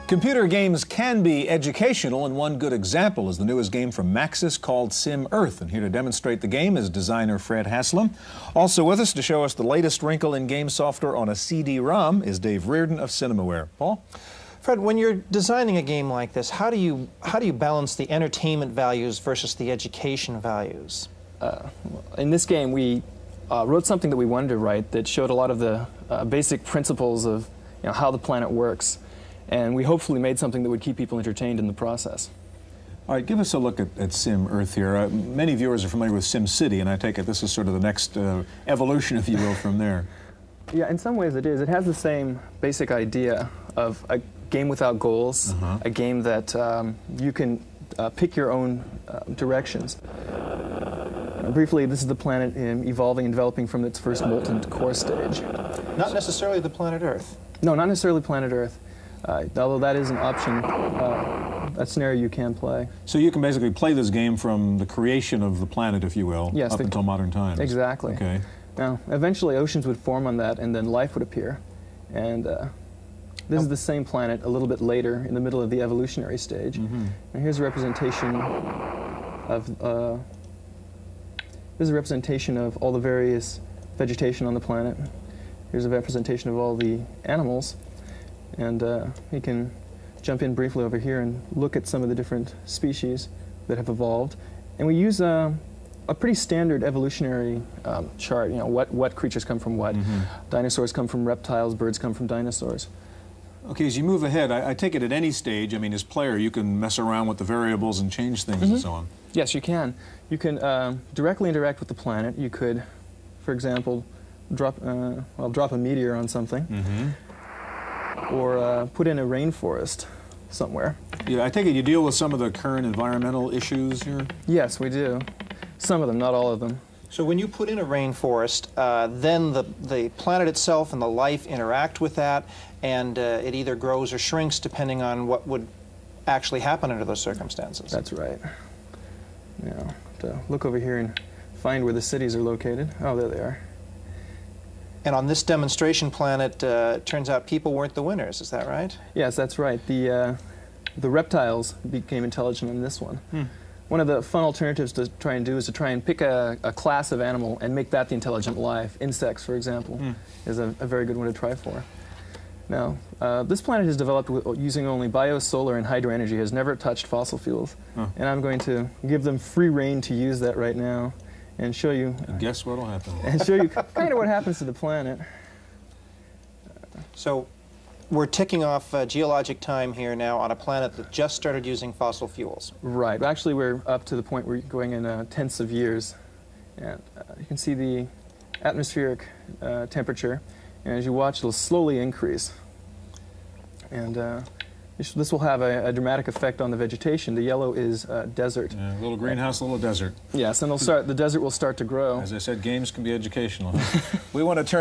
Computer games can be educational, and one good example is the newest game from Maxis called SimEarth. And here to demonstrate the game is designer Fred Haslam. Also with us to show us the latest wrinkle in game software on a CD-ROM is Dave Reardon of Cinemaware. Paul? Fred, when you're designing a game like this, how do you balance the entertainment values versus the education values? In this game, we wrote something that we wanted to write that showed a lot of the basic principles of how the planet works. And we hopefully made something that would keep people entertained in the process. All right, give us a look at SimEarth here. Many viewers are familiar with SimCity, and I take it this is sort of the next evolution, if you will, from there. Yeah, in some ways it is. It has the same basic idea of a game without goals, a game that you can pick your own directions. Briefly, this is the planet evolving and developing from its first molten core stage. Not necessarily the planet Earth. No, not necessarily planet Earth. Although that is an option, a scenario you can play. So you can basically play this game from the creation of the planet, if you will, yes, up until modern times. Exactly. Okay. Now, eventually oceans would form on that, and then life would appear. And this is the same planet a little bit later, in the middle of the evolutionary stage. And here's a representation of all the various vegetation on the planet. Here's a representation of all the animals. And we can jump in briefly over here and look at some of the different species that have evolved. And we use a pretty standard evolutionary chart, what creatures come from what. Dinosaurs come from reptiles, birds come from dinosaurs. Okay, as you move ahead, I take it at any stage, I mean, as player, you can mess around with the variables and change things and so on. Yes, you can. You can directly interact with the planet. You could, for example, drop a meteor on something. Or put in a rainforest somewhere. Yeah, I take it you deal with some of the current environmental issues here? Yes, we do. Some of them, not all of them. So when you put in a rainforest, then the planet itself and the life interact with that, and it either grows or shrinks depending on what would actually happen under those circumstances. That's right. Now, to look over here and find where the cities are located. Oh, there they are. And on this demonstration planet, it turns out people weren't the winners, is that right? Yes, that's right. The reptiles became intelligent on this one. One of the fun alternatives to try and do is to try and pick a class of animal and make that the intelligent life. Insects, for example, is a very good one to try for. Now, this planet is developed using only biosolar and hydroenergy, has never touched fossil fuels. And I'm going to give them free rein to use that right now. And show you. And guess what'll happen? And show you kind of what happens to the planet. So we're ticking off geologic time here now on a planet that just started using fossil fuels. Right. Actually, we're up to the point where we're going in tenths of years. And you can see the atmospheric temperature. And as you watch, it'll slowly increase. And this will have a dramatic effect on the vegetation. The yellow is desert. Yeah, a little greenhouse, a little desert. Yes, and the desert will start to grow. As I said, games can be educational. Huh? We want to turn